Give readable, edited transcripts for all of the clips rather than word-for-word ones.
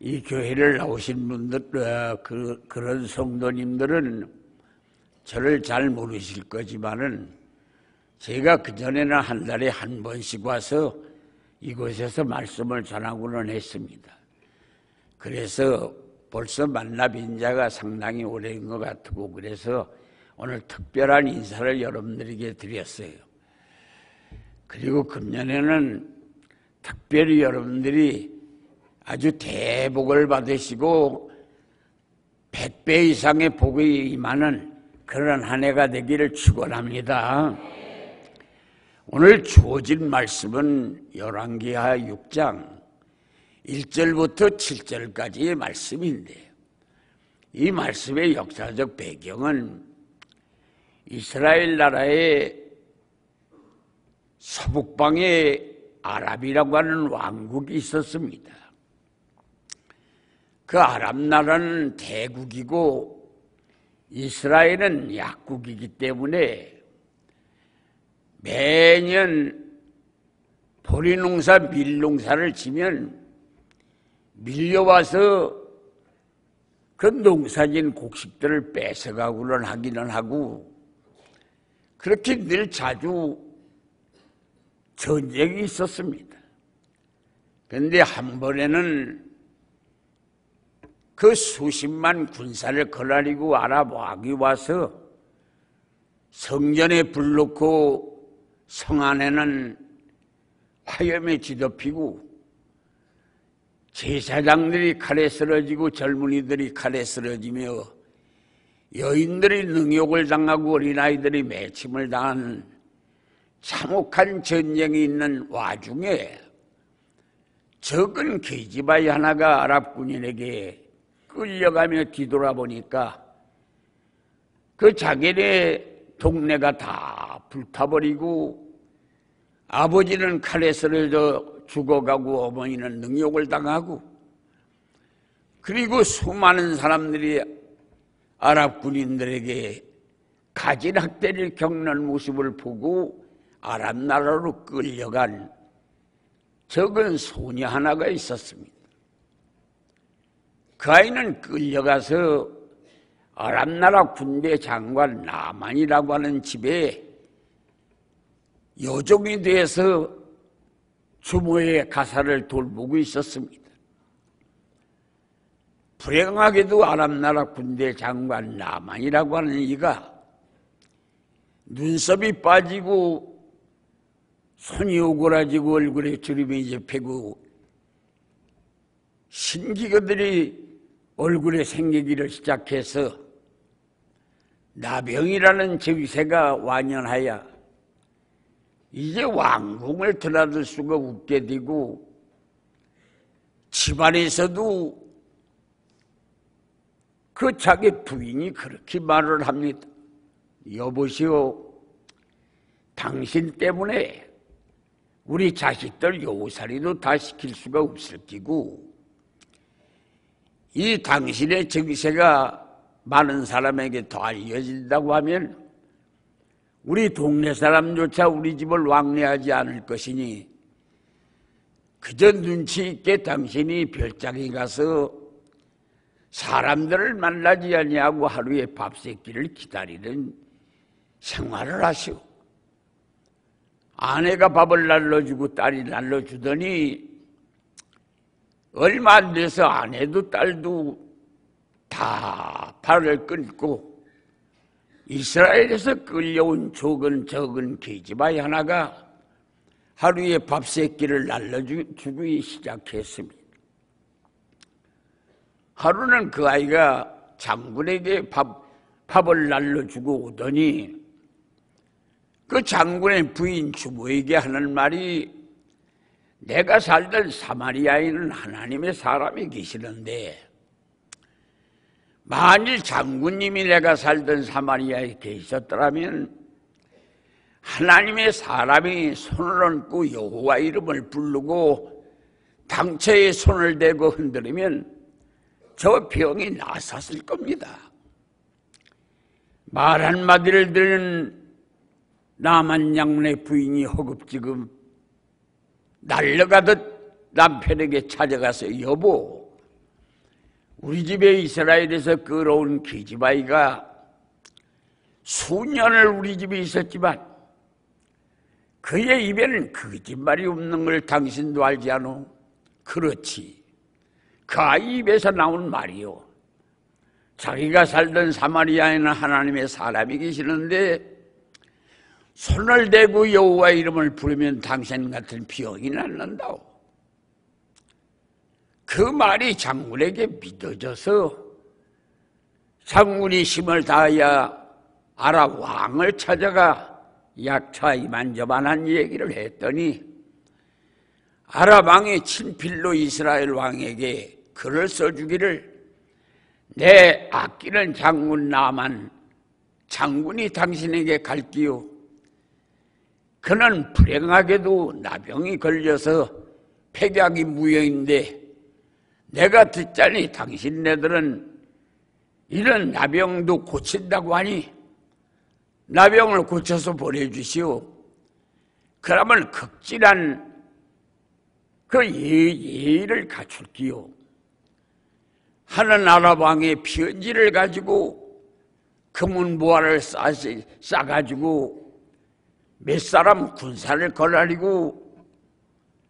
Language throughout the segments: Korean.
이 교회를 나오신 분들, 그런 성도님들은 저를 잘 모르실 거지만은 제가 그전에는 한 달에 한 번씩 와서 이곳에서 말씀을 전하고는 했습니다. 그래서 벌써 만나 뵌 자가 상당히 오래인 것 같고, 그래서 오늘 특별한 인사를 여러분들에게 드렸어요. 그리고 금년에는 특별히 여러분들이 아주 대복을 받으시고 100배 이상의 복이 임하는 그런 한 해가 되기를 축원합니다. 오늘 주어진 말씀은 열왕기하 6장 1절부터 7절까지의 말씀인데, 이 말씀의 역사적 배경은 이스라엘 나라의 서북방에 아랍이라고 하는 왕국이 있었습니다. 그 아랍 나라는 대국이고 이스라엘은 약국이기 때문에 매년 보리농사, 밀농사를 지면 밀려와서 그 농사진 곡식들을 뺏어가고는 하기는 하고, 그렇게 늘 자주 전쟁이 있었습니다. 그런데 한 번에는 그 수십만 군사를 거느리고 아랍 왕이 와서 성전에 불 놓고 성 안에는 화염에 뒤덮이고 제사장들이 칼에 쓰러지고 젊은이들이 칼에 쓰러지며 여인들이 능욕을 당하고 어린아이들이 매침을 당하는 참혹한 전쟁이 있는 와중에 적은 계집아이 하나가 아랍 군인에게 끌려가며 뒤돌아보니까 그 자기네 동네가 다 불타버리고 아버지는 칼에 쓰러져 죽어가고 어머니는 능욕을 당하고, 그리고 수많은 사람들이 아랍 군인들에게 가진학대를 겪는 모습을 보고 아랍 나라로 끌려간 적은 소녀 하나가 있었습니다. 그 아이는 끌려가서 아랍 나라 군대 장관 나만이라고 하는 집에 여종이 되어서 주모의 가사를 돌보고 있었습니다. 불행하게도 아랍 나라 군대 장관 나만이라고 하는 이가 눈썹이 빠지고 손이 오그라지고 얼굴에 주름이 접히고 신기거들이 얼굴에 생기기를 시작해서 나병이라는 증세가 완연하여 이제 왕궁을 드나들 수가 없게 되고, 집안에서도 그 자기 부인이 그렇게 말을 합니다. 여보시오, 당신 때문에 우리 자식들 요살이도 다 시킬 수가 없을 끼고, 이 당신의 증세가 많은 사람에게 더 알려진다고 하면 우리 동네 사람조차 우리 집을 왕래하지 않을 것이니 그저 눈치 있게 당신이 별장에 가서 사람들을 만나지 아니하고 하루에 밥 세 끼를 기다리는 생활을 하시오. 아내가 밥을 날려주고 딸이 날려주더니 얼마 안 돼서 아내도 딸도 다 발을 끊고 이스라엘에서 끌려온 적은 계집아이 하나가 하루에 밥 세 끼를 날려주기 시작했습니다. 하루는 그 아이가 장군에게 밥을 날려주고 오더니 그 장군의 부인 주모에게 하는 말이, 내가 살던 사마리아에는 하나님의 사람이 계시는데 만일 장군님이 내가 살던 사마리아에 계셨더라면 하나님의 사람이 손을 얹고 여호와 이름을 부르고 당처에 손을 대고 흔들으면 저 병이 나았을 겁니다. 말 한마디를 들은 나만 양의 부인이 허겁지겁 날려가듯 남편에게 찾아가서, 여보, 우리 집에 이스라엘에서 끌어온 기집아이가 수년을 우리 집에 있었지만 그의 입에는 거짓말이 없는 걸 당신도 알지 않어? 그렇지. 그 아이 입에서 나온 말이요. 자기가 살던 사마리아에는 하나님의 사람이 계시는데 손을 대고 여호와 이름을 부르면 당신 같은 병이 낫는다오. 그 말이 장군에게 믿어져서 장군이 힘을 다하여 아랍 왕을 찾아가 약차 이만저만한 얘기를 했더니 아랍 왕이 친필로 이스라엘 왕에게 글을 써주기를 내 아끼는 장군 나만 장군이 당신에게 갈기요. 그는 불행하게도 나병이 걸려서 폐각이 무효인데 내가 듣자니 당신네들은 이런 나병도 고친다고 하니 나병을 고쳐서 보내주시오. 그러면 극진한 그 예의를 갖출기요. 하는 아랍 왕의 편지를 가지고 금은보화를 싸가지고 몇 사람 군사를 걸어리고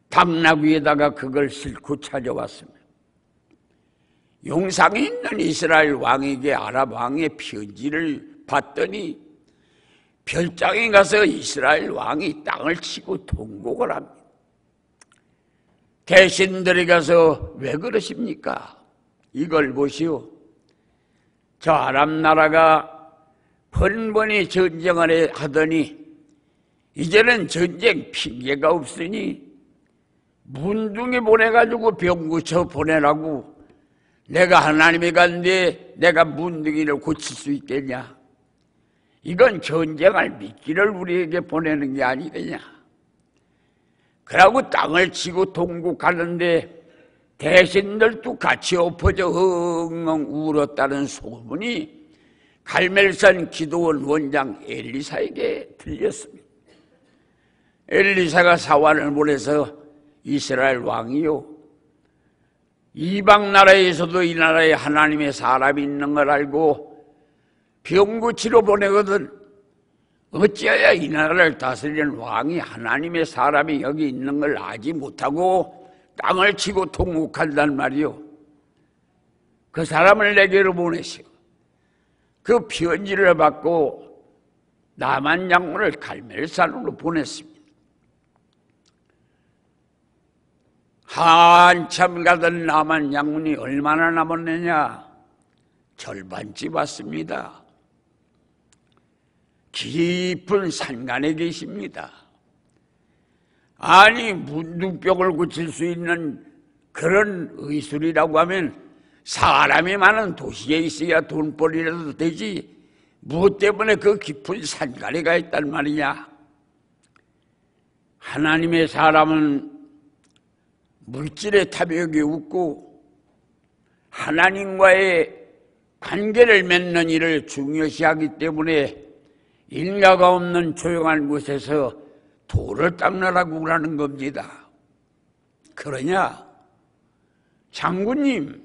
당나귀 위에다가 그걸 싣고 찾아왔습니다. 용상에 있는 이스라엘 왕에게 아랍 왕의 편지를 봤더니 별장에 가서 이스라엘 왕이 땅을 치고 통곡을 합니다. 대신들이 가서 왜 그러십니까? 이걸 보시오. 저 아랍 나라가 번번이 전쟁을 하더니 이제는 전쟁 핑계가 없으니 문둥이 보내가지고 병 고쳐 보내라고. 내가 하나님이 간데 내가 문둥이를 고칠 수 있겠냐? 이건 전쟁할 미끼를 우리에게 보내는 게 아니겠냐? 그러고 땅을 치고 통곡하는데 대신들도 같이 엎어져 엉엉 울었다는 소문이 갈멜산 기도원 원장 엘리사에게 들렸습니다. 엘리사가 사환을 보내서 이스라엘 왕이요, 이방 나라에서도 이 나라에 하나님의 사람이 있는 걸 알고 병 고치러 보내거든 어찌해야 이 나라를 다스리는 왕이 하나님의 사람이 여기 있는 걸 알지 못하고 땅을 치고 통곡한단 말이요. 그 사람을 내게로 보내시오. 그 편지를 받고 나만 장군을 갈멜산으로 보냈습니다. 한참 가던 나만 장군이 얼마나 남았느냐? 절반쯤 왔습니다. 깊은 산간에 계십니다. 아니 문둥병을 고칠 수 있는 그런 의술이라고 하면 사람이 많은 도시에 있어야 돈벌이라도 되지 무엇 때문에 그 깊은 산간에 가 있단 말이냐? 하나님의 사람은 물질의 탐욕이 없고 하나님과의 관계를 맺는 일을 중요시하기 때문에 인가가 없는 조용한 곳에서 돌을 닦느라고 그러는 겁니다. 그러냐? 장군님,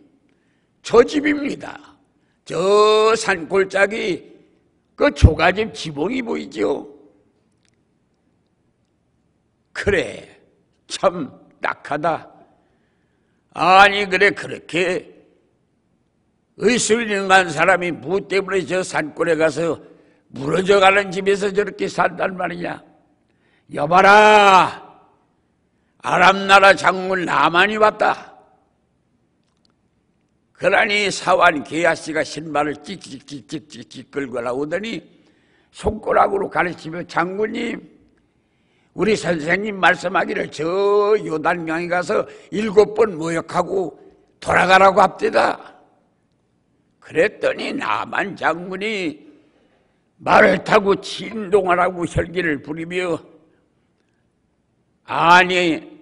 저 집입니다. 저 산골짜기 그 초가집 지붕이 보이죠? 그래, 참 딱하다. 아니 그래 그렇게 의술능한 사람이 무엇 때문에 저 산골에 가서 무너져가는 집에서 저렇게 산단 말이냐? 여봐라, 아랍나라 장군 나만이 왔다. 그러니 사환 게하씨가 신발을 찍찍찍찍찍 끌고 나오더니 손가락으로 가르치며 장군님, 우리 선생님 말씀하기를 저 요단강에 가서 7번 모욕하고 돌아가라고 합디다. 그랬더니 나만 장군이 말을 타고 진동하라고 혈기를 부리며 아니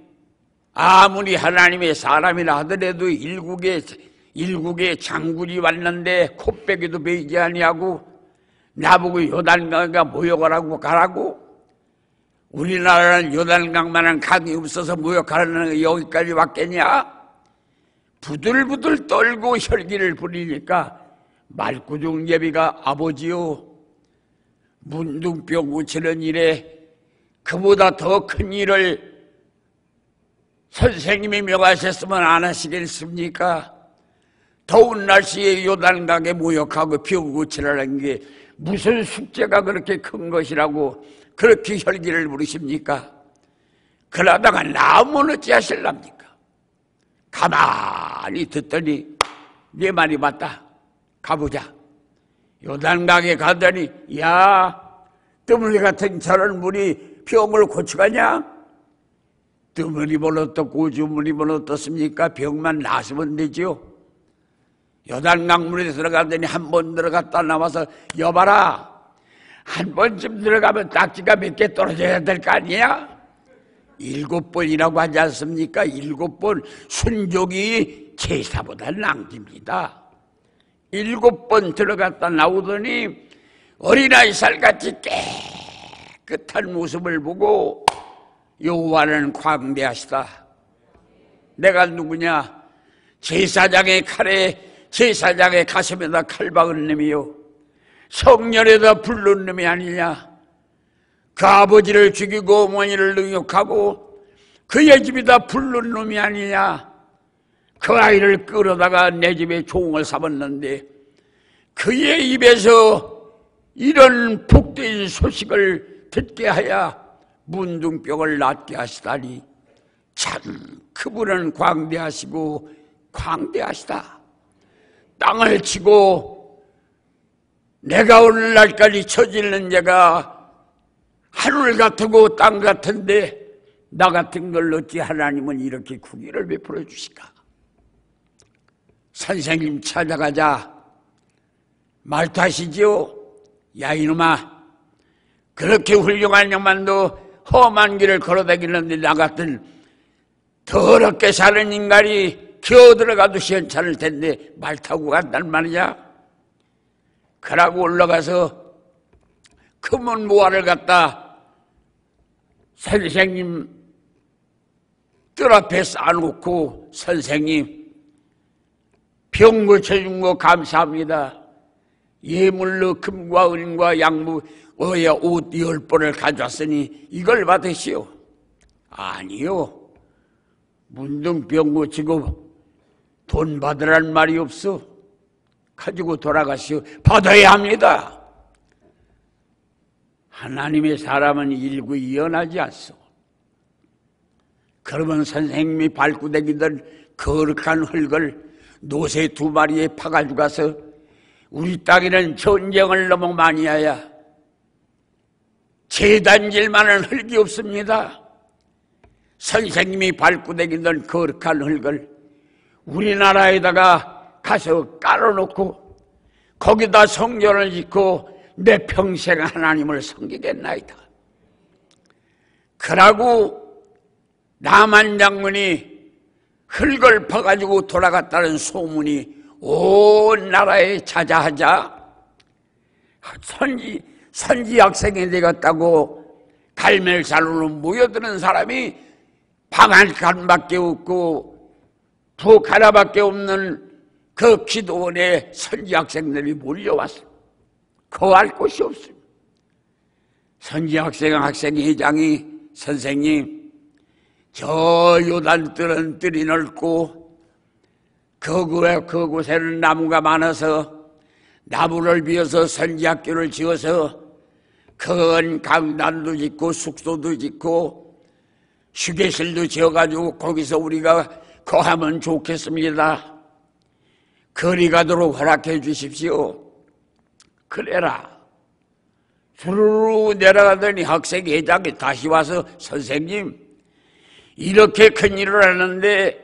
아무리 하나님의 사람이라 하더라도 일국의 장군이 왔는데 코빼기도 베이지 아니하고 나보고 요단강에 모욕하라고 가라고? 우리나라는 요단강만한 강이 없어서 모욕하는 여기까지 왔겠냐? 부들부들 떨고 혈기를 부리니까 말구중 예비가 아버지요, 문둥병 고치는 일에 그보다 더 큰 일을 선생님이 명하셨으면 안 하시겠습니까? 더운 날씨에 요단강에 모욕하고 병 고치라는 게 무슨 숙제가 그렇게 큰 것이라고 그렇게 혈기를 부리십니까? 그러다가 나무는 어찌 하실랍니까? 가만히 듣더니 네 말이 맞다, 가보자. 요단강에 가더니 야, 뜨물리 같은 저런 물이 병을 고쳐가냐? 뜨물이면 어떻고 우주물이면 어떻습니까? 병만 나으면 되지요. 요단강 물에 들어가더니 한 번 들어갔다 나와서 여봐라, 한 번쯤 들어가면 딱지가 몇 개 떨어져야 될 거 아니야? 7번이라고 하지 않습니까? 7번 순종이 제사보다 낭깁니다. 7번 들어갔다 나오더니 어린아이 살같이 깨끗한 모습을 보고 여호와는 광대하시다. 내가 누구냐? 제사장의 칼에, 제사장의 가슴에다 칼 박은 놈이요, 성년에다 불른 놈이 아니냐? 그 아버지를 죽이고 어머니를 능욕하고 그의 집에다 불른 놈이 아니냐? 그 아이를 끌어다가 내 집에 종을 삼았는데 그의 입에서 이런 복된 소식을 듣게 하여 문둥병을 낫게 하시다니 참 그분은 광대하시고 광대하시다. 땅을 치고 내가 오늘날까지 처지는 죄가 하늘 같고 땅 같은데 나 같은 걸 어찌 하나님은 이렇게 구기를 베풀어 주실까? 선생님 찾아가자 말타시지요. 야 이놈아, 그렇게 훌륭한 양반도 험한 길을 걸어다니는데 나 같은 더럽게 사는 인간이 기어 들어가도 시원찮을 텐데 말 타고 간단 말이야. 그러고 올라가서 금은 모아를 갖다 선생님 뜰 앞에 쌓아놓고 선생님 병 고쳐준 거 감사합니다. 예물로 금과 은과 양무 어야 옷 10번을 가져왔으니 이걸 받으시오. 아니요, 문둥병 고치고 돈 받으란 말이 없어. 가지고 돌아가시오. 받아야 합니다. 하나님의 사람은 일구이연하지 않소. 그러면 선생님이 밟고 다니던 거룩한 흙을 노새 2마리에 파가지고 가서 우리 땅에는 전쟁을 너무 많이 하야 재단질만한 흙이 없습니다. 선생님이 밟고 다니던 거룩한 흙을 우리나라에다가 가서 깔아놓고 거기다 성전을 짓고 내 평생 하나님을 섬기겠나이다. 그러고 남한 장군이 흙을 퍼가지고 돌아갔다는 소문이 온 나라에 자자하자 선지 학생이 되었다고 갈멜산으로 모여드는 사람이 방 한 칸밖에 없고 북 하나밖에 없는 그 기도원에 선지 학생들이 몰려왔어. 거할 곳이 없습니다. 선지 학생회장이 선생님, 저 요단뜰은 뜰이 넓고 그곳에는 나무가 많아서 나무를 비워서 선지학교를 지어서 큰 강단도 짓고 숙소도 짓고 휴게실도 지어가지고 거기서 우리가 거하면 좋겠습니다. 그리 가도록 허락해 주십시오. 그래라. 주르르 내려가더니 학생회장이 다시 와서 선생님, 이렇게 큰 일을 하는데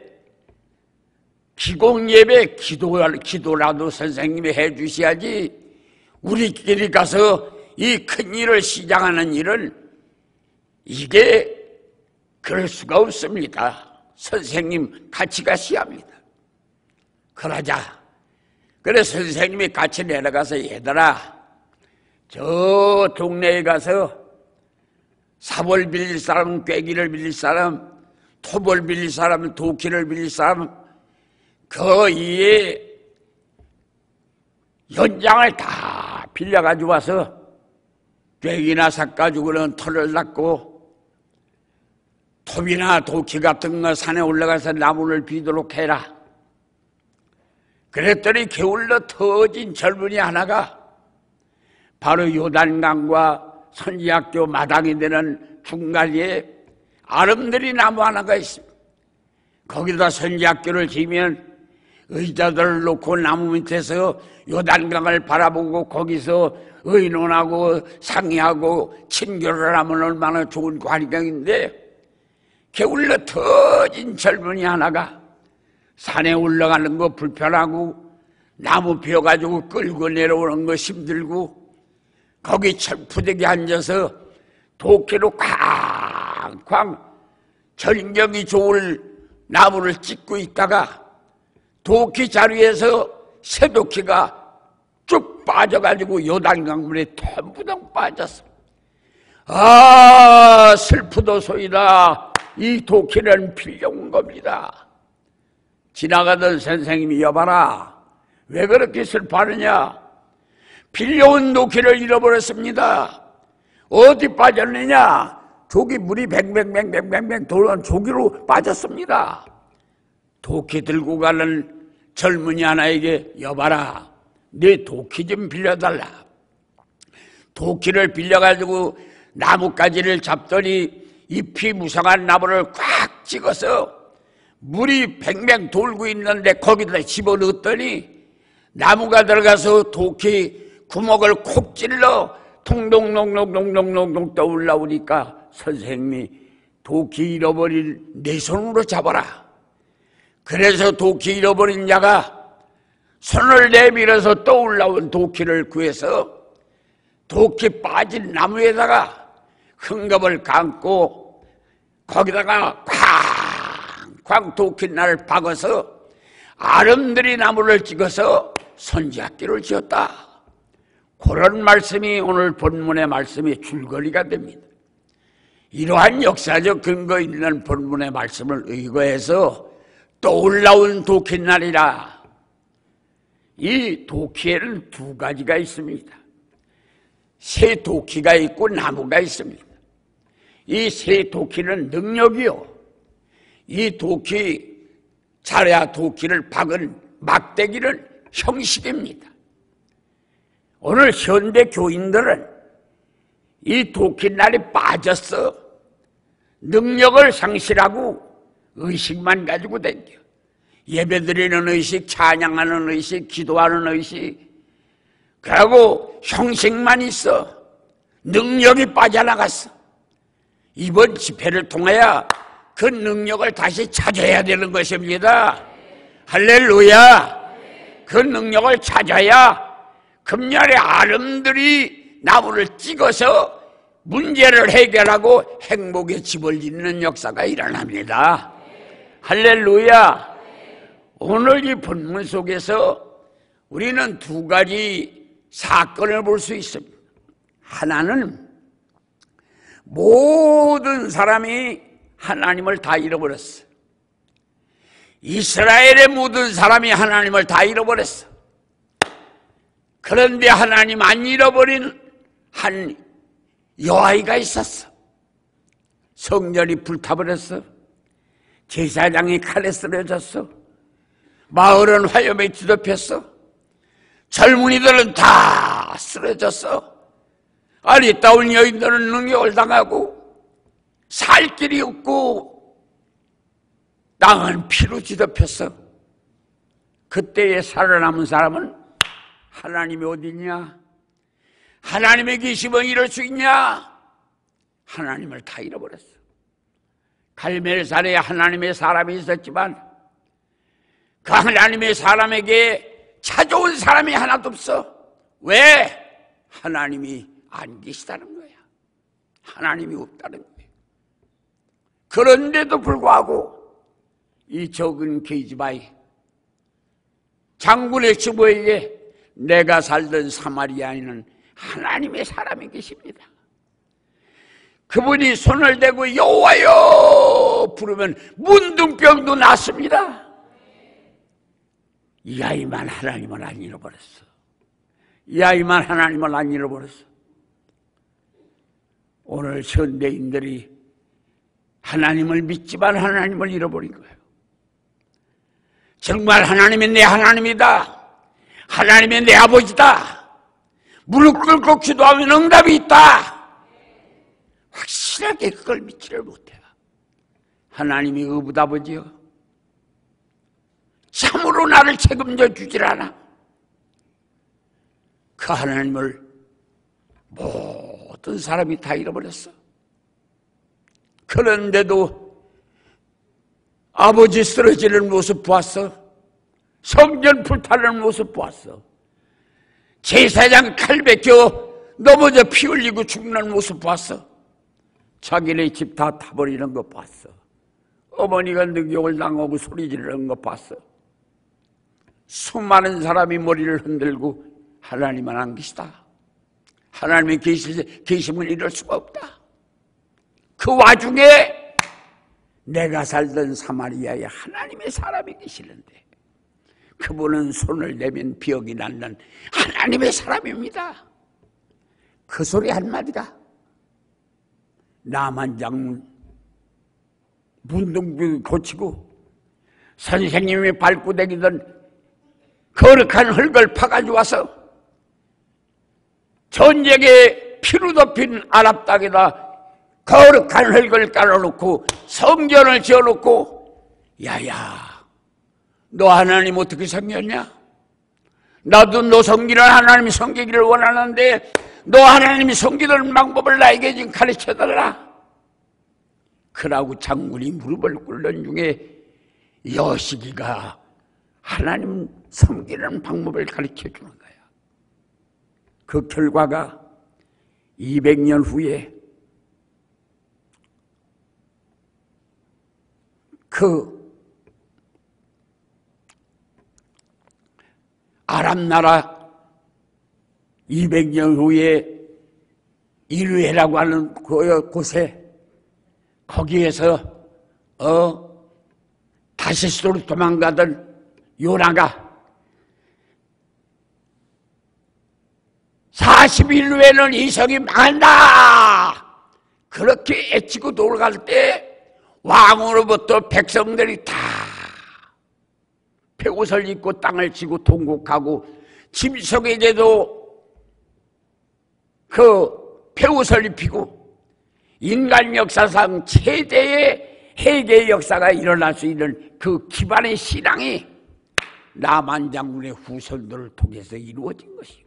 기공예배 기도라도 선생님이 해 주셔야지 우리끼리 가서 이 큰 일을 시작하는 일은 이게 그럴 수가 없습니다. 선생님 같이 가셔야 합니다. 그러자. 그래서 선생님이 같이 내려가서 얘들아, 저 동네에 가서 삽을 빌릴 사람, 꾀기를 빌릴 사람, 톱을 빌릴 사람, 도끼를 빌릴 사람 그 이에 연장을 다 빌려가지고 와서 괭이나 삭가지고는 털을 닦고 톱이나 도끼 같은 거 산에 올라가서 나무를 비도록 해라. 그랬더니 게을러 터진 젊은이 하나가 바로 요단강과 선지학교 마당이 되는 중간에 아름드리 나무 하나가 있습니다. 거기다 선지학교를 지면 의자들을 놓고 나무 밑에서 요단강을 바라보고 거기서 의논하고 상의하고 친교를 하면 얼마나 좋은 관경인데, 게을러 터진 젊은이 하나가 산에 올라가는 거 불편하고 나무 펴가지고 끌고 내려오는 거 힘들고 거기 철푸대기 앉아서 도끼로 쾅쾅 전경이 좋을 나무를 찍고 있다가 도끼 자루에서 새도끼가 쭉 빠져가지고 요단강물에 텀부덩 빠졌어. 아, 슬프도소이다. 이 도끼는 빌려온 겁니다. 지나가던 선생님이, 여봐라, 왜 그렇게 슬퍼하느냐? 빌려온 도끼를 잃어버렸습니다. 어디 빠졌느냐? 조기 물이 뱅뱅뱅뱅뱅뱅 돌아온 조기로 빠졌습니다. 도끼 들고 가는 젊은이 하나에게, 여봐라, 내 도끼 좀 빌려달라. 도끼를 빌려가지고 나뭇가지를 잡더니 잎이 무성한 나무를 꽉 찍어서 물이 뱅뱅 돌고 있는데 거기다 집어넣었더니 나무가 들어가서 도끼 구멍을 콕 찔러 통동동동동동동 떠올라오니까, 선생님이 도끼 잃어버린 내 손으로 잡아라. 그래서 도끼 잃어버린 자가 손을 내밀어서 떠올라온 도끼를 구해서 도끼 빠진 나무에다가 흙겁을 감고 거기다가 쾅쾅 도끼날을 박아서 아름드리 나무를 찍어서 선지학교를 지었다. 그런 말씀이 오늘 본문의 말씀이 줄거리가 됩니다. 이러한 역사적 근거 있는 본문의 말씀을 의거해서 떠올라온 도끼날이라. 이 도끼에는 두 가지가 있습니다. 새 도끼가 있고 나무가 있습니다. 이 새 도끼는 능력이요, 이 도끼, 자야 도끼를 박은 막대기는 형식입니다. 오늘 현대 교인들은 이 도끼날이 빠졌어. 능력을 상실하고 의식만 가지고 댕겨. 예배드리는 의식, 찬양하는 의식, 기도하는 의식, 그러고 형식만 있어. 능력이 빠져나갔어. 이번 집회를 통하여 그 능력을 다시 찾아야 되는 것입니다. 할렐루야. 그 능력을 찾아야 금년에 아름드리 나무를 찍어서 문제를 해결하고 행복의 집을 짓는 역사가 일어납니다. 할렐루야. 오늘 이 본문 속에서 우리는 두 가지 사건을 볼 수 있습니다. 하나는 모든 사람이 하나님을 다 잃어버렸어. 이스라엘의 모든 사람이 하나님을 다 잃어버렸어. 그런데 하나님 안 잃어버린 한 여아이가 있었어. 성전이 불타버렸어. 제사장이 칼에 쓰러졌어. 마을은 화염에 뒤덮였어. 젊은이들은 다 쓰러졌어. 아리따운 여인들은 능욕을 당하고 살 길이 없고 땅은 피로 뒤덮였어. 그때에 살아남은 사람은 하나님이 어디 있냐? 하나님의 계시면 이럴 수 있냐? 하나님을 다 잃어버렸어. 갈멜산에 하나님의 사람이 있었지만 그 하나님의 사람에게 찾아온 사람이 하나도 없어. 왜? 하나님이 안 계시다는 거야. 하나님이 없다는 거야. 그런데도 불구하고 이 적은 게이지바이 장군의 주부에게 내가 살던 사마리아에는 하나님의 사람이 계십니다. 그분이 손을 대고 여호와여 부르면 문둥병도 낫습니다. 이 아이만 하나님을 안 잃어버렸어. 이 아이만 하나님을 안 잃어버렸어. 오늘 현대인들이 하나님을 믿지만 하나님을 잃어버린 거예요. 정말 하나님이 내 하나님이다. 하나님이 내 아버지다. 무릎 꿇고 기도하면 응답이 있다. 확실하게 그걸 믿지를 못해요. 하나님이 의붓아버지여, 참으로 나를 책임져 주질 않아. 그 하나님을 모든 사람이 다 잃어버렸어. 그런데도 아버지 쓰러지는 모습 보았어. 성전 불타는 모습 보았어. 제사장 칼 베껴 넘어져 피 흘리고 죽는 모습 보았어. 자기네 집 다 타버리는 거 봤어. 어머니가 능욕을 당하고 소리 지르는 거 봤어. 수많은 사람이 머리를 흔들고 하나님은 안 계시다. 하나님이 계심을 이룰 수가 없다. 그 와중에 내가 살던 사마리아에 하나님의 사람이 계시는데 그분은 손을 내면 비역이 낫는 하나님의 사람입니다. 그 소리 한마디가 나만 장군 문둥병 고치고 선생님이 밟고 다니던 거룩한 흙을 파가지고 와서 전쟁에 피로 덮인 아랍 땅에다 거룩한 흙을 깔아놓고 성전을 지어놓고 야야 너 하나님 어떻게 섬겼냐? 나도 너 섬기는 하나님이 섬기기를 원하는데 너 하나님이 섬기는 방법을 나에게 좀 가르쳐달라. 그러고 장군이 무릎을 꿇는 중에 여시기가 하나님 섬기는 방법을 가르쳐주는 거야. 그 결과가 200년 후에 그 아랍 나라 200년 후에 이르웨라고 하는 곳에 거기에서 다시스로 도망가던 요나가 40일 후에는 이성이 망한다 그렇게 애치고 돌아갈 때 왕으로부터 백성들이 다 배옷을 입고 땅을 치고 통곡하고 짐 속에도 그 배옷을 입히고 인간 역사상 최대의 회개의 역사가 일어날 수 있는 그 기반의 신앙이 나만 장군의 후손들을 통해서 이루어진 것이요.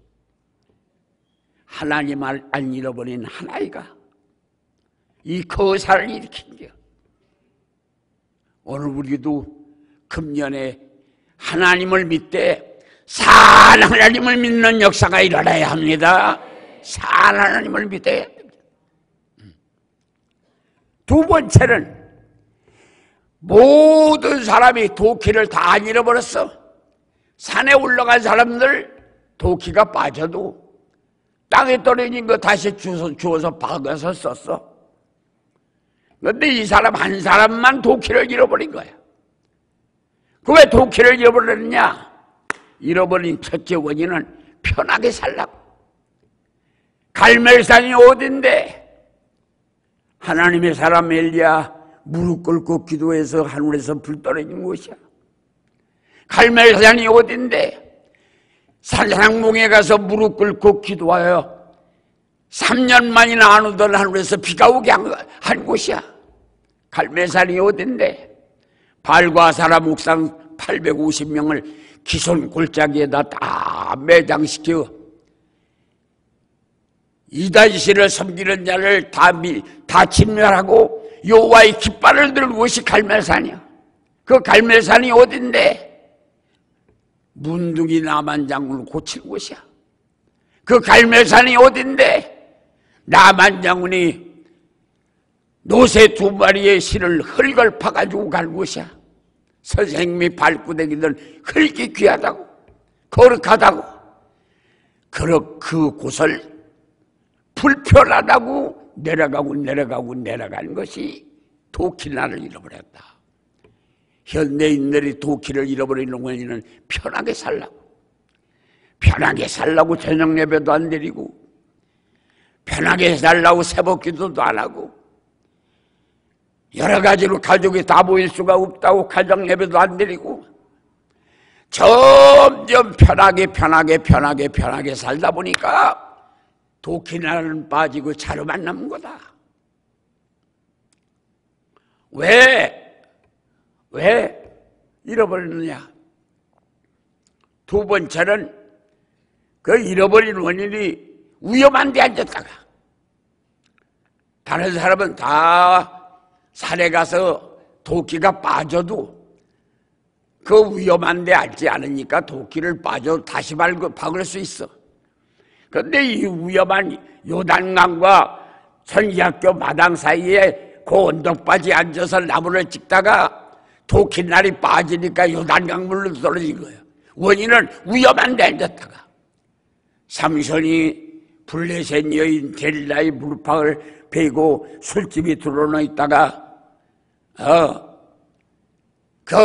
하나님을 안 잃어버린 한 아이가 이 거사를 일으킨 게 오늘 우리도 금년에 하나님을 믿되 산 하나님을 믿는 역사가 일어나야 합니다. 산 하나님을 믿어야 됩니다. 두 번째는 모든 사람이 도끼를 다 잃어버렸어. 산에 올라간 사람들 도끼가 빠져도 땅에 떨어진 거 다시 주워서 박아서 썼어. 그런데 이 사람 한 사람만 도끼를 잃어버린 거야. 그 왜 도끼를 잃어버렸느냐? 잃어버린 첫째 원인은 편하게 살라고. 갈멜산이 어딘데? 하나님의 사람 엘리야 무릎 꿇고 기도해서 하늘에서 불 떨어진 곳이야. 갈멜산이 어딘데? 산상봉에 가서 무릎 꿇고 기도하여 3년 만이나 안 오던 하늘에서 비가 오게 한 곳이야. 갈멜산이 어딘데? 발과사라 묵상 850명을 기손 골짜기에다 다 매장시켜 이다시를 섬기는 자를 다 진멸하고 여호와의 깃발을 들고 것이 갈멜산이야. 그 갈멜산이 어딘데? 문둥이 나만 장군을 고칠 곳이야. 그 갈멜산이 어딘데? 나만 장군이 노새 2마리의 실을 흙을 파가지고 간 곳이야. 선생님이 밟고 다니던 흙이 귀하다고 거룩하다고 그 곳을 불편하다고 내려가는 것이 도끼 나를 잃어버렸다. 현대인들이 도끼를 잃어버리는 원인은 편하게 살라고 저녁 예배도 안 드리고, 편하게 살라고 새벽 기도도 안 하고, 여러 가지로 가족이 다 모일 수가 없다고 가정 예배도 안 드리고, 점점 편하게 살다 보니까 도끼날은 빠지고 자루만 남은 거다. 왜 잃어버리느냐? 두 번째는 그 잃어버린 원인이 위험한 데 앉았다가, 다른 사람은 다 산에 가서 도끼가 빠져도 그 위험한 데 앉지 않으니까 도끼를 빠져 다시 박을 수 있어. 그런데 이 위험한 요단강과 선지학교 마당 사이에 그 언덕바지에 앉아서 나무를 찍다가 도끼날이 빠지니까 요단강 물로 떨어진 거예요. 원인은 위험한 데 앉았다가, 삼손이 블레셋 여인 델라의 물방울 베고 술집이 들어놓아 있다가 그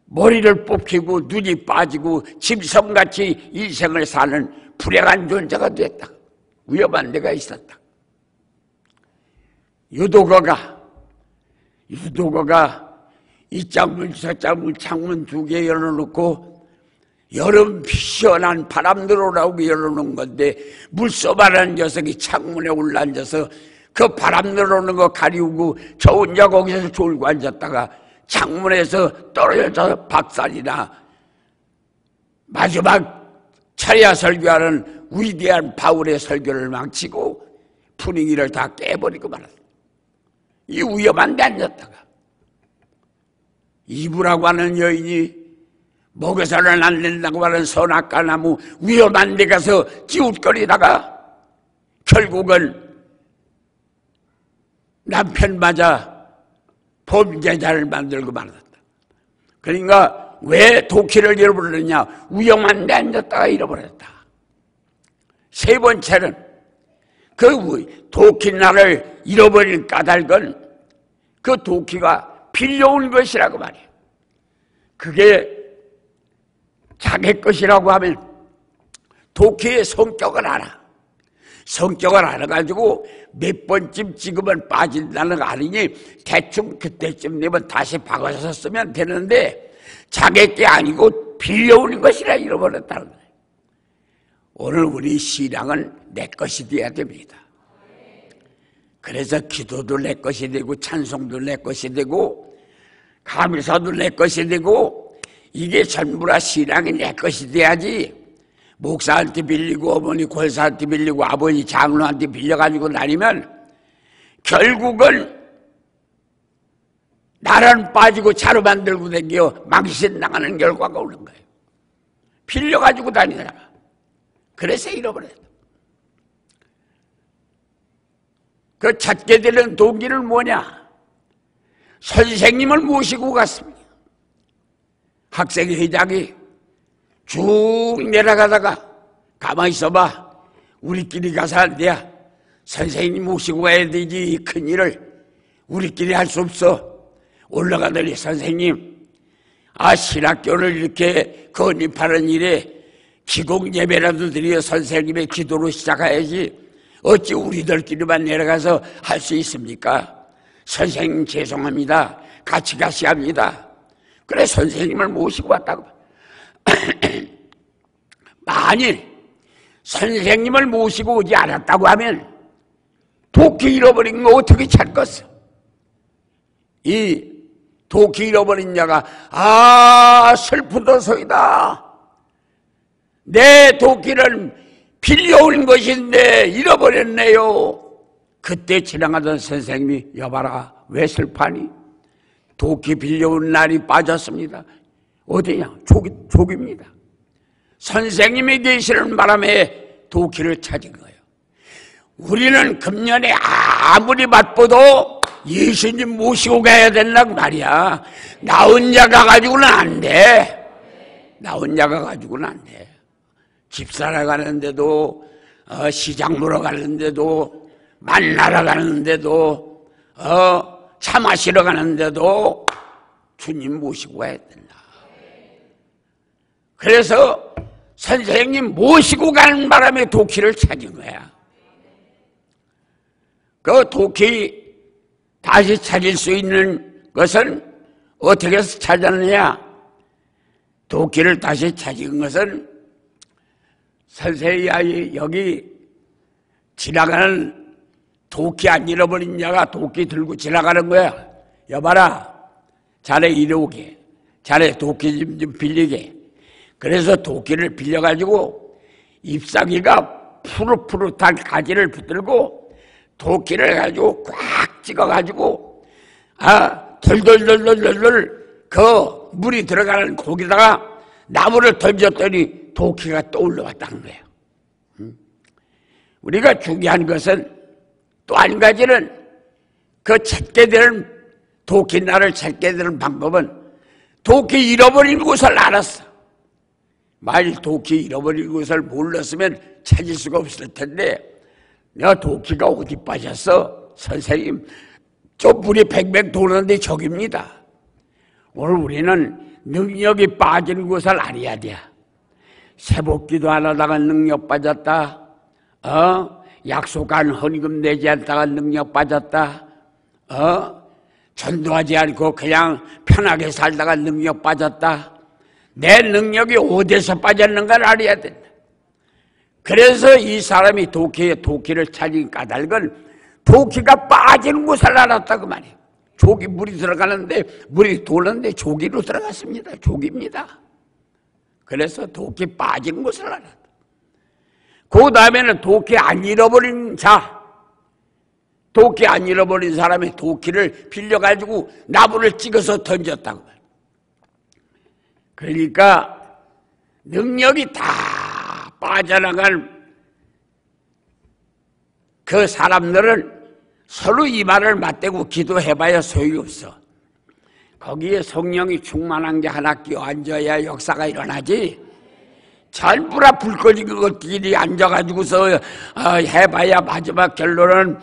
머리를 뽑히고 눈이 빠지고 짐승같이 인생을 사는 불행한 존재가 됐다. 위험한 데가 있었다. 유도거가 이 짝문 저 짝문 창문 2개 열어놓고 여름 시원한 바람 들어오라고 열어놓은 건데, 물쏘바라는 녀석이 창문에 올라앉아서 그 바람 들어오는 거 가리우고 저 혼자 거기서 졸고 앉았다가 창문에서 떨어져서 박살이나 마지막 차례야 설교하는 위대한 바울의 설교를 망치고 분위기를 다 깨버리고 말았다. 이 위험한 데 앉았다가 이브라고 하는 여인이 먹여서는 안 된다고 하는 선악과나무 위험한 데 가서 찌웃거리다가 결국은 남편 맞아 범죄자를 만들고 말았다. 그러니까 왜 도끼를 잃어버렸냐? 위험한 데 앉았다가 잃어버렸다. 세 번째는 그 도끼날을 잃어버린 까닭은 그 도끼가 빌려온 것이라고 말이에요. 그게 자기 것이라고 하면 도끼의 성격을 알아. 성격을 알아가지고 몇 번쯤 찍으면 빠진다는 거 아니니 대충 그때쯤 되면 다시 박아서 쓰면 되는데 자기 게 아니고 빌려오는 것이라 잃어버렸다는 거예요. 오늘 우리 신앙은 내 것이 돼야 됩니다. 그래서 기도도 내 것이 되고 찬송도 내 것이 되고 감사도 내 것이 되고 이게 전부라 신앙이 내 것이 돼야지 목사한테 빌리고 어머니 권사한테 빌리고 아버지 장로한테 빌려가지고 다니면 결국은 나란 빠지고 자루 만들고 다니며 망신당하는 결과가 오는 거예요. 빌려가지고 다니다가. 그래서 잃어버렸다. 그 찾게 되는 동기는 뭐냐? 선생님을 모시고 갔습니다. 학생회장이 쭉 내려가다가 가만히 있어봐. 우리끼리 가서 안 돼. 선생님 모시고 가야 되지. 이 큰일을 우리끼리 할 수 없어. 올라가더니 선생님, 신학교를 이렇게 건립하는 일에 기공 예배라도 드려 선생님의 기도로 시작해야지. 어찌 우리들끼리만 내려가서 할 수 있습니까? 선생님 죄송합니다. 같이 가셔야 합니다. 그래 선생님을 모시고 왔다고. 만일 선생님을 모시고 오지 않았다고 하면 도끼 잃어버린 거 어떻게 찾겠어? 이 도끼 잃어버린 자가 슬프도소이다. 내 도끼는 빌려온 것인데 잃어버렸네요. 그때 지나가던 선생님이 여봐라 왜 슬퍼하니? 도끼 빌려온 날이 빠졌습니다. 어디냐? 족입니다. 선생님이 계시는 바람에 도끼를 찾은 거예요. 우리는 금년에 아무리 바빠도 예수님 모시고 가야 된다고 말이야. 나 혼자 가가지고는 안 돼. 나 혼자 가가지고는 안 돼. 집 사러 가는데도 시장 보러 가는데도 만나러 가는데도 차 마시러 가는데도 주님 모시고 가야 된다. 그래서 선생님 모시고 가는 바람에 도끼를 찾은 거야. 그 도끼 다시 찾을 수 있는 것은 어떻게 해서 찾았느냐? 도끼를 다시 찾은 것은 선생이 여기 지나가는 도끼 안 잃어버린 자가 도끼 들고 지나가는 거야. 여봐라, 자네 이리 오게, 자네 도끼 좀 빌리게. 그래서 도끼를 빌려가지고 잎사귀가 푸릇푸릇한 가지를 붙들고 도끼를 가지고 꽉 찍어가지고 덜덜덜덜덜 그 물이 들어가는 거기다가 나무를 던졌더니 도끼가 떠올라 왔다는 거예요. 우리가 중요한 것은 또 한 가지는 그 찾게 되는 도끼날을 찾게 되는 방법은 도끼 잃어버린 곳을 알았어. 만일 도끼 잃어버린 곳을 몰랐으면 찾을 수가 없을 텐데 내가 도끼가 어디 빠졌어? 선생님, 저 물이 뱅뱅 도는데 저깁니다. 오늘 우리는 능력이 빠진 곳을 알아야 돼. 새복기도 안 하다가 능력 빠졌다. 약속한 헌금 내지 않다가 능력 빠졌다. 전도하지 않고 그냥 편하게 살다가 능력 빠졌다. 내 능력이 어디서 빠졌는가를 알아야 된다. 그래서 이 사람이 도끼를 찾은 까닭은 도끼가 빠지는 곳을 알았다고 말이에요. 조기 물이 들어가는데 물이 도는데 조기로 들어갔습니다. 조기입니다. 그래서 도끼 빠지는 곳을 알았다. 그 다음에는 도끼 안 잃어버린 자, 도끼 안 잃어버린 사람이 도끼를 빌려가지고 나무를 찍어서 던졌다고 말이에요. 그러니까 능력이 다 빠져나간 그 사람들은 서로 이 말을 맞대고 기도해봐야 소용없어. 거기에 성령이 충만한 게 하나 끼어앉아야 역사가 일어나지. 전부 다 불 꺼진 것끼리 앉아가지고서 해봐야 마지막 결론은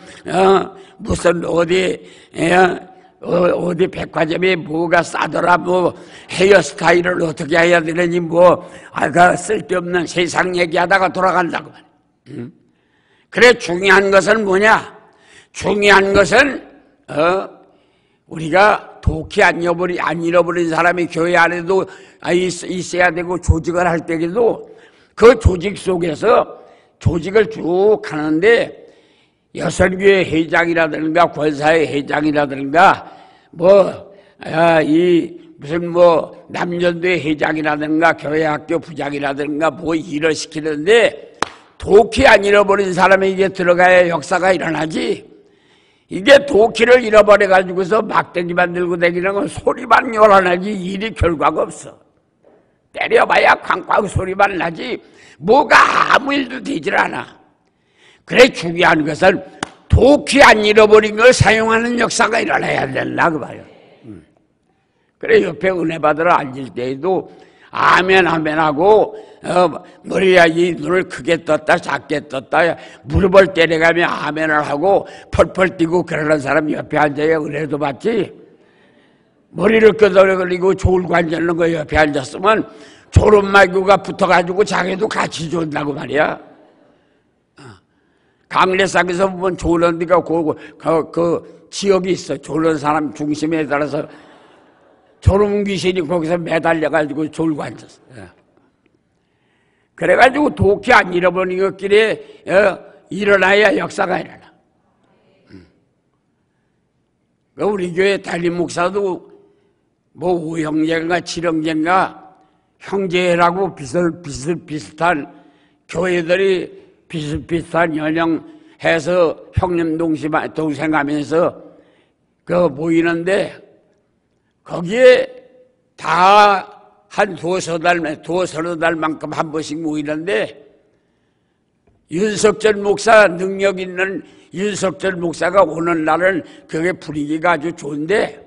무슨 어디 백화점에 뭐가 싸더라, 뭐 헤어스타일을 어떻게 해야 되느니 그 쓸데없는 세상 얘기하다가 돌아간다고 말이야. 그래, 중요한 것은 뭐냐? 중요한 것은 우리가 도끼 안 잃어버린 사람이 교회 안에도 있어야 되고 조직을 할 때에도 그 조직 속에서 조직을 쭉 하는데 여선교회 회장이라든가 권사회 회장이라든가 무슨 남전도회 회장이라든가 교회학교 부장이라든가 일을 시키는데 도끼 안 잃어버린 사람에게 들어가야 역사가 일어나지. 이게 도끼를 잃어버려가지고서 막대기만 들고 다니는 건 소리만 요란하지 일이 결과가 없어. 때려봐야 쾅쾅 소리만 나지 뭐가 아무 일도 되질 않아. 그래, 중요한 것은 도끼 안 잃어버린 걸 사용하는 역사가 일어나야 된다 그 말이야. 그래, 옆에 은혜 받으러 앉을 때에도 아멘 아멘 하고 머리야 이 눈을 크게 떴다 작게 떴다 무릎을 때려가며 아멘을 하고 펄펄 뛰고 그러는 사람 옆에 앉아야 은혜도 받지. 머리를 끄덕거리고 졸고 앉는 거 옆에 앉았으면 졸음마귀가 붙어가지고 자기도 같이 존다고 말이야. 강례상에서 보면 졸는 데가 그 지역이 있어. 졸는 사람 중심에 따라서 졸음 귀신이 거기서 매달려가지고 졸고 앉았어. 그래가지고 도끼 안 잃어버린 것끼리 일어나야 역사가 일어나. 우리 교회 담임 목사도 오형제인가 7형제인가 형제라고 비슷비슷한 교회들이 비슷비슷한 연령해서 형님 동생 하면서 모이는데 거기에 다 한 두어 달만큼 한 번씩 모이는데 윤석철 목사, 능력 있는 윤석철 목사가 오는 날은 그게 분위기가 아주 좋은데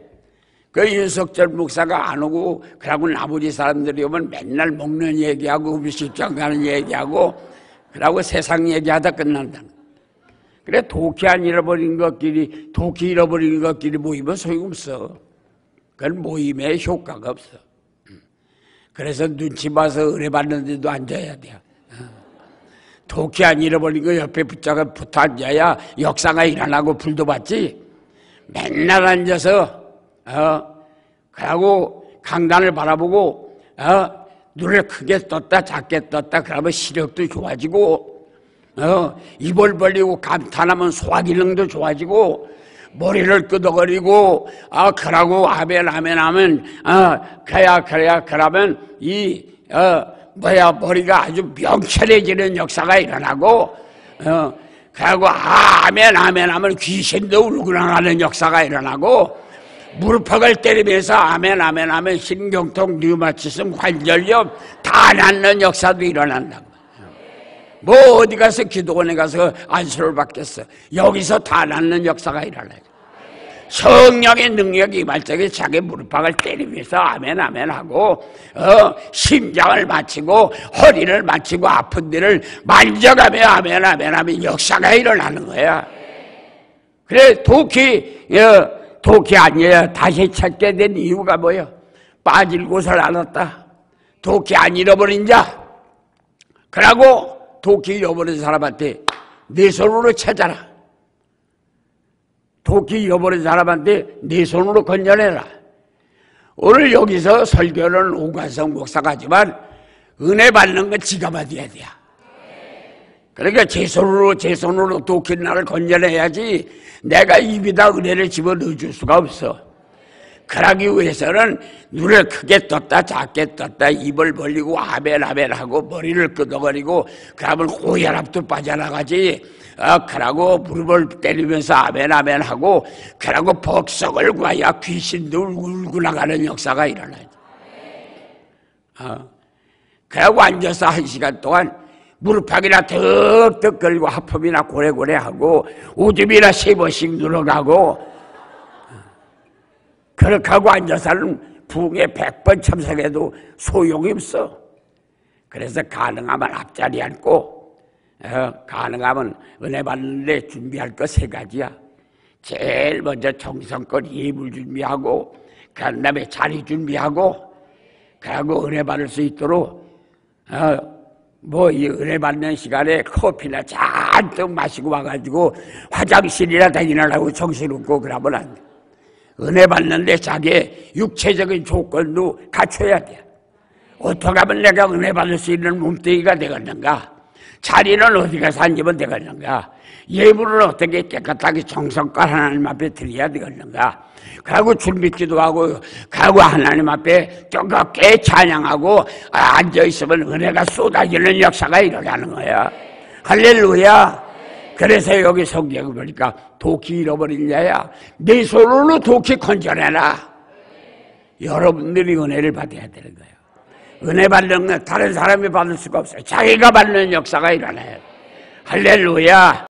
그 윤석철 목사가 안 오고 그러고 나머지 사람들이 오면 맨날 먹는 얘기하고 음식점 가는 얘기하고 그러고 세상 얘기하다 끝난다. 그래, 도끼 안 잃어버린 것끼리 모이면 소용없어. 그건 모임에 효과가 없어. 그래서 눈치 봐서 은혜 받는데도 앉아야 돼. 도끼 안 잃어버린 거 옆에 붙어 앉아야 역사가 일어나고 불도 받지. 맨날 앉아서 그러고 강단을 바라보고 눈을 크게 떴다 작게 떴다 그러면 시력도 좋아지고 입을 벌리고 감탄하면 소화기능도 좋아지고 머리를 끄덕거리고 그러고 아멘 아멘 하면 그래야 그러면 머리가 아주 명철해지는 역사가 일어나고 그러고 아멘 아멘 하면 귀신도 울고 나가는 역사가 일어나고 무릎팍을 때리면서 아멘 아멘 하면 신경통, 류마티즘, 관절염 다 낫는 역사도 일어난다고. 뭐 어디 가서 기도원에 가서 안수를 받겠어. 여기서 다 낫는 역사가 일어나요. 성령의 능력이 임할 적에 자기 무릎팍을 때리면서 아멘 아멘 하고 심장을 맞추고 허리를 맞추고 아픈 데를 만져가며 아멘 아멘 하면 역사가 일어나는 거야. 그래 도끼 아니야. 다시 찾게 된 이유가 뭐야? 빠질 곳을 알았다. 도끼 안 잃어버린 자. 그러고 도끼 잃어버린 사람한테 네 손으로 찾아라. 도끼 잃어버린 사람한테 네 손으로 건져내라. 오늘 여기서 설교는 오관성 목사가 하지만 은혜 받는 건 지가 받아야 돼. 그러니까 제 손으로 도끼 나를 건져내야지 내가 입에다 은혜를 집어넣어 줄 수가 없어. 그러기 위해서는 눈을 크게 떴다 작게 떴다 입을 벌리고 아멘 아멘 하고 머리를 끄덕거리고 그러면 고혈압도 빠져나가지. 그러고 무릎을 때리면서 아멘 아멘 하고 그러고 복석을 구하여 귀신도 울고 나가는 역사가 일어나지. 그러고 앉아서 1시간 동안 무릎팍이나 덕덕 걸고 하품이나 고래고래 하고 오줌이나 3번씩 늘어가고 그렇게 하고 앉아서는 부흥에 100번 참석해도 소용이 없어. 그래서 가능하면 앞자리 앉고 가능하면 은혜 받는데 준비할 거 3가지야. 제일 먼저 정성껏 예물 준비하고 그 다음에 자리 준비하고 그리고 은혜 받을 수 있도록 이 은혜 받는 시간에 커피나 잔뜩 마시고 와가지고 화장실이나 다니느라고 정신없고 그러면 안 돼. 은혜 받는데 자기의 육체적인 조건도 갖춰야 돼. 어떻게 하면 내가 은혜 받을 수 있는 몸뚱이가 되겠는가? 자리는 어디 가서 앉으면 되겠는가? 예물은 어떻게 깨끗하게 정성껏 하나님 앞에 드려야 되겠는가? 그리고 준비기도 하고 그리고 하나님 앞에 뜨겁게 찬양하고 앉아있으면 은혜가 쏟아지는 역사가 일어나는 거야. 할렐루야. 그래서 여기 성경을 보니까 도끼 잃어버린 자야 네 손으로 도끼 건져내라. 여러분들이 은혜를 받아야 되는 거예요. 은혜 받는 건 다른 사람이 받을 수가 없어요. 자기가 받는 역사가 일어나요. 할렐루야.